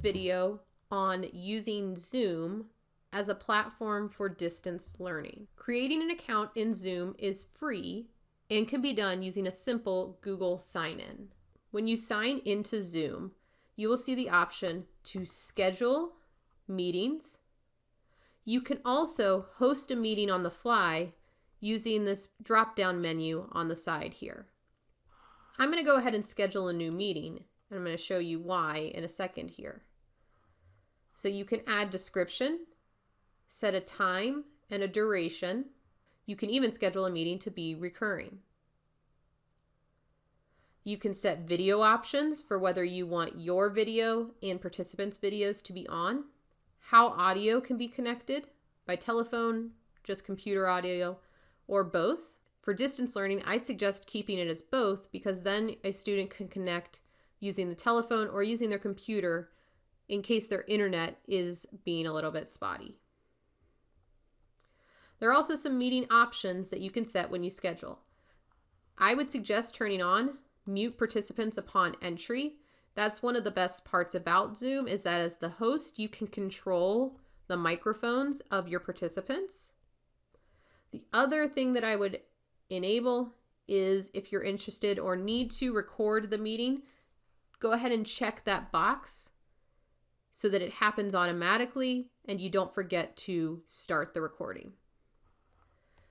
video on using Zoom as a platform for distance learning. Creating an account in Zoom is free and can be done using a simple Google sign-in. When you sign into Zoom, you will see the option to schedule meetings. You can also host a meeting on the fly using this drop-down menu on the side here. I'm going to go ahead and schedule a new meeting, and I'm going to show you why in a second here. So you can add description, set a time and a duration. You can even schedule a meeting to be recurring. You can set video options for whether you want your video and participants' videos to be on, how audio can be connected by telephone, just computer audio, or both. For distance learning, I'd suggest keeping it as both because then a student can connect using the telephone or using their computer in case their internet is being a little bit spotty. There are also some meeting options that you can set when you schedule. I would suggest turning on mute participants upon entry. That's one of the best parts about Zoom is that as the host, you can control the microphones of your participants. The other thing that I would enable is if you're interested or need to record the meeting, go ahead and check that box so that it happens automatically and you don't forget to start the recording.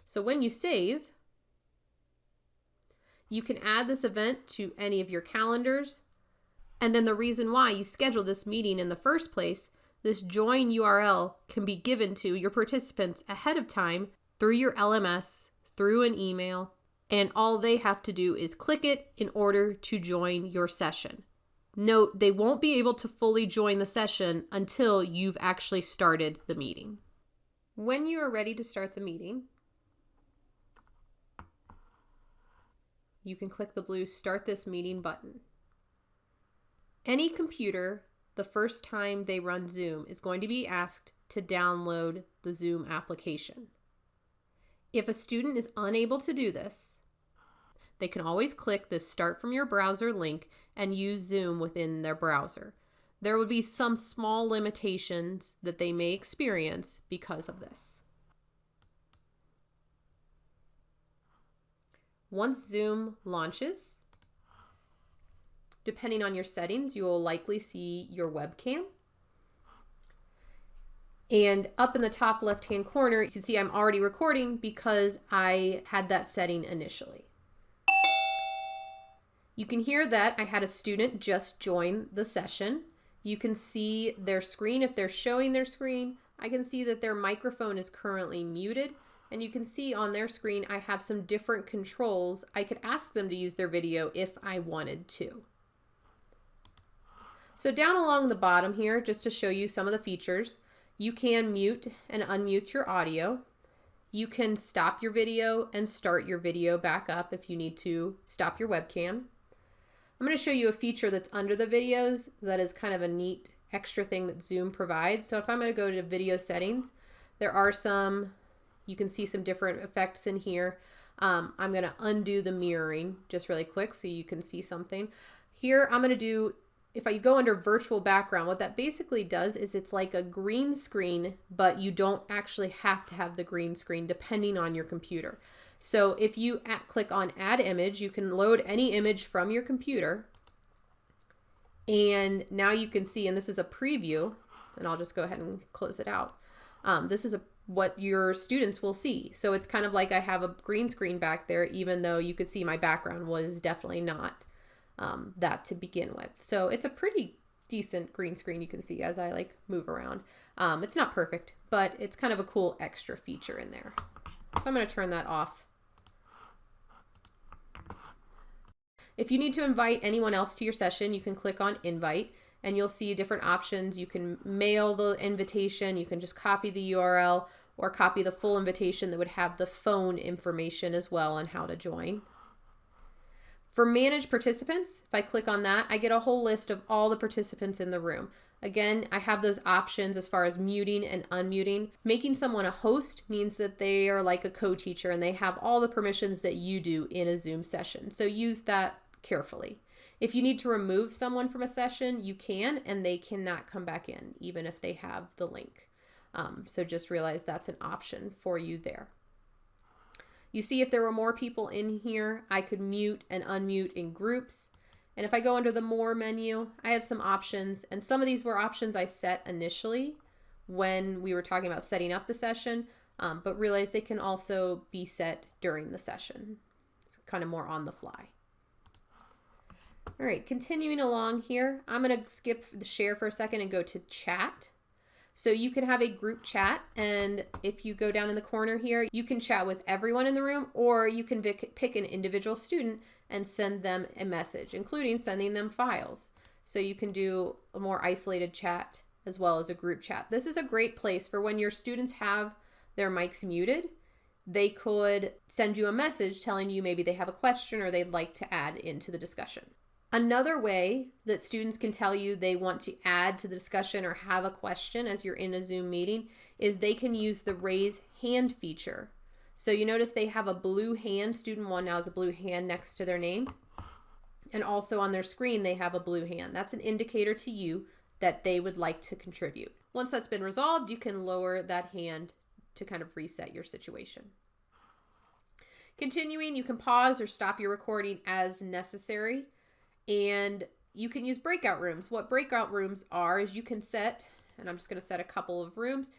So when you save, you can add this event to any of your calendars. And then the reason why you scheduled this meeting in the first place, this join URL can be given to your participants ahead of time through your LMS, through an email, and all they have to do is click it in order to join your session. Note, they won't be able to fully join the session until you've actually started the meeting. When you are ready to start the meeting, you can click the blue Start This Meeting button. Any computer, the first time they run Zoom, is going to be asked to download the Zoom application. If a student is unable to do this, they can always click this Start from Your Browser link and use Zoom within their browser. There will be some small limitations that they may experience because of this. Once Zoom launches, depending on your settings, you will likely see your webcam. And up in the top left-hand corner, you can see I'm already recording because I had that setting initially. You can hear that I had a student just join the session. You can see their screen if they're showing their screen. I can see that their microphone is currently muted. And you can see on their screen, I have some different controls. I could ask them to use their video if I wanted to. So down along the bottom here, just to show you some of the features, you can mute and unmute your audio. You can stop your video and start your video back up if you need to stop your webcam. I'm going to show you a feature that's under the videos that is kind of a neat extra thing that Zoom provides. So if I'm going to go to video settings, there are some, you can see some different effects in here. I'm going to undo the mirroring just really quick so you can see something. Here I'm going to do, if I go under virtual background, what that basically does is it's like a green screen, but you don't actually have to have the green screen depending on your computer. So if you click on add image, you can load any image from your computer. And now you can see, and this is a preview, and I'll just go ahead and close it out. This is what your students will see. So it's kind of like I have a green screen back there, even though you could see my background was definitely not that to begin with. So it's a pretty decent green screen you can see as I like move around. It's not perfect, but it's kind of a cool extra feature in there. So I'm going to turn that off. If you need to invite anyone else to your session, you can click on invite and you'll see different options. You can mail the invitation, you can just copy the URL or copy the full invitation that would have the phone information as well on how to join. For manage participants, if I click on that, I get a whole list of all the participants in the room. Again, I have those options as far as muting and unmuting. Making someone a host means that they are like a co-teacher and they have all the permissions that you do in a Zoom session. So use that carefully. If you need to remove someone from a session, you can, and they cannot come back in, even if they have the link. So just realize that's an option for you there. You see, if there were more people in here, I could mute and unmute in groups. And if I go under the More menu, I have some options. And some of these were options I set initially when we were talking about setting up the session, but realize they can also be set during the session. It's kind of more on the fly. All right, continuing along here, I'm going to skip the share for a second and go to chat. So you can have a group chat, and if you go down in the corner here, you can chat with everyone in the room, or you can pick an individual student and send them a message, including sending them files. So you can do a more isolated chat as well as a group chat. This is a great place for when your students have their mics muted. They could send you a message telling you maybe they have a question or they'd like to add into the discussion. Another way that students can tell you they want to add to the discussion or have a question as you're in a Zoom meeting is they can use the raise hand feature. So you notice they have a blue hand. Student 1 now has a blue hand next to their name. And also on their screen, they have a blue hand. That's an indicator to you that they would like to contribute. Once that's been resolved, you can lower that hand to kind of reset your situation. Continuing, you can pause or stop your recording as necessary. And you can use breakout rooms. What breakout rooms are is you can set, and I'm just going to set a couple of rooms,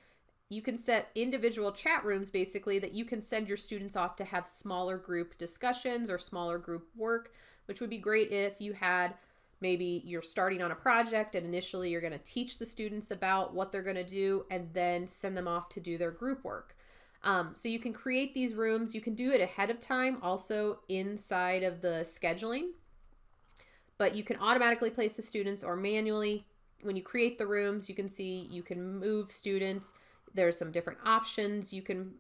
you can set individual chat rooms basically that you can send your students off to have smaller group discussions or smaller group work, which would be great if you had maybe you're starting on a project and initially you're going to teach the students about what they're going to do and then send them off to do their group work. So you can create these rooms. You can do it ahead of time also inside of the scheduling. But you can automatically place the students or manually. When you create the rooms, you can see you can move students. There's some different options you can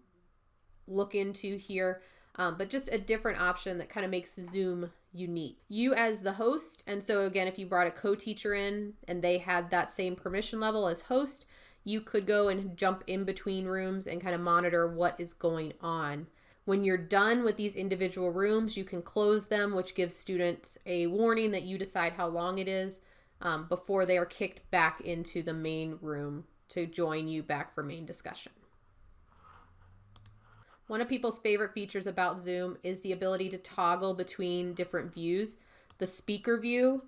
look into here, but just a different option that kind of makes Zoom unique. You as the host, and so again, if you brought a co-teacher in and they had that same permission level as host, you could go and jump in between rooms and kind of monitor what is going on. When you're done with these individual rooms, you can close them, which gives students a warning that you decide how long it is before they are kicked back into the main room to join you back for main discussion. One of people's favorite features about Zoom is the ability to toggle between different views. The speaker view,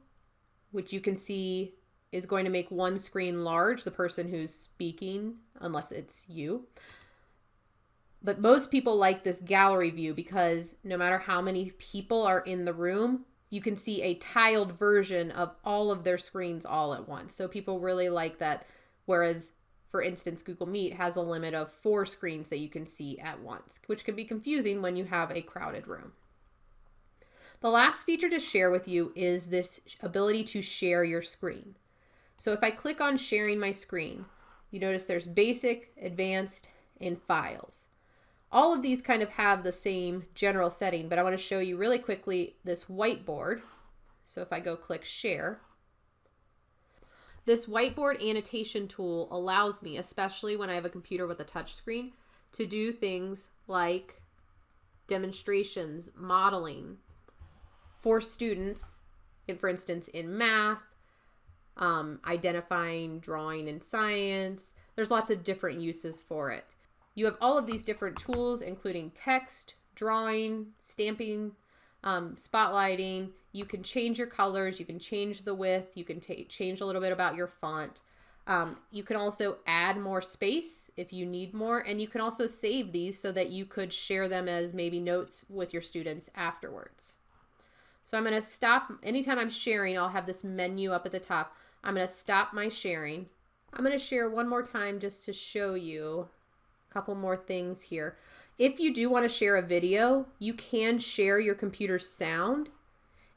which you can see is going to make one screen large, the person who's speaking, unless it's you. But most people like this gallery view because no matter how many people are in the room, you can see a tiled version of all of their screens all at once. So people really like that. Whereas, for instance, Google Meet has a limit of 4 screens that you can see at once, which can be confusing when you have a crowded room. The last feature to share with you is this ability to share your screen. So if I click on sharing my screen, you notice there's basic, advanced, and files. All of these kind of have the same general setting, but I want to show you really quickly this whiteboard. So if I go click share, this whiteboard annotation tool allows me, especially when I have a computer with a touch screen, to do things like demonstrations, modeling for students, for instance, in math, identifying, drawing in science. There's lots of different uses for it. You have all of these different tools, including text, drawing, stamping, spotlighting. You can change your colors. You can change the width. You can change a little bit about your font. You can also add more space if you need more. And you can also save these so that you could share them as maybe notes with your students afterwards. So I'm going to stop. Anytime I'm sharing, I'll have this menu up at the top. I'm going to stop my sharing. I'm going to share one more time just to show you couple more things here. If you do want to share a video, you can share your computer's sound,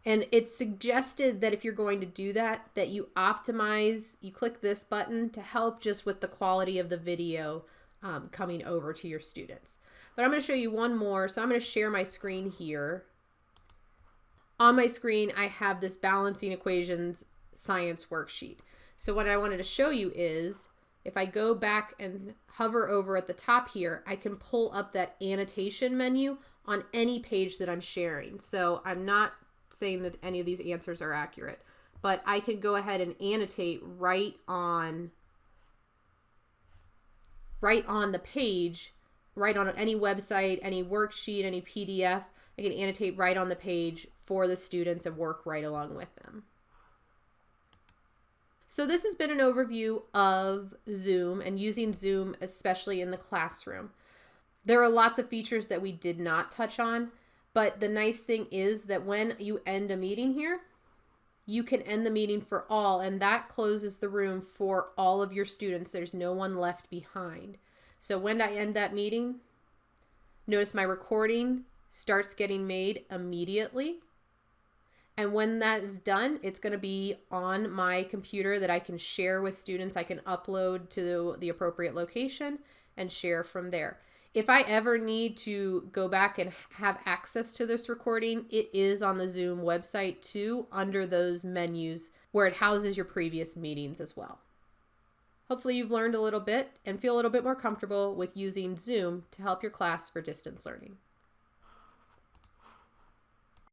and it's suggested that if you're going to do that, that you optimize, you click this button to help just with the quality of the video coming over to your students. But I'm going to show you one more. So I'm going to share my screen here. On my screen, I have this balancing equations science worksheet. So what I wanted to show you is if I go back and hover over at the top here, I can pull up that annotation menu on any page that I'm sharing. So I'm not saying that any of these answers are accurate, but I can go ahead and annotate right on the page, right on any website, any worksheet, any PDF. I can annotate right on the page for the students and work right along with them. So this has been an overview of Zoom and using Zoom, especially in the classroom. There are lots of features that we did not touch on, but the nice thing is that when you end a meeting here, you can end the meeting for all, and that closes the room for all of your students. There's no one left behind. So when I end that meeting, notice my recording starts getting made immediately. And when that is done, it's going to be on my computer that I can share with students. I can upload to the appropriate location and share from there. If I ever need to go back and have access to this recording, it is on the Zoom website too, under those menus where it houses your previous meetings as well. Hopefully you've learned a little bit and feel a little bit more comfortable with using Zoom to help your class for distance learning.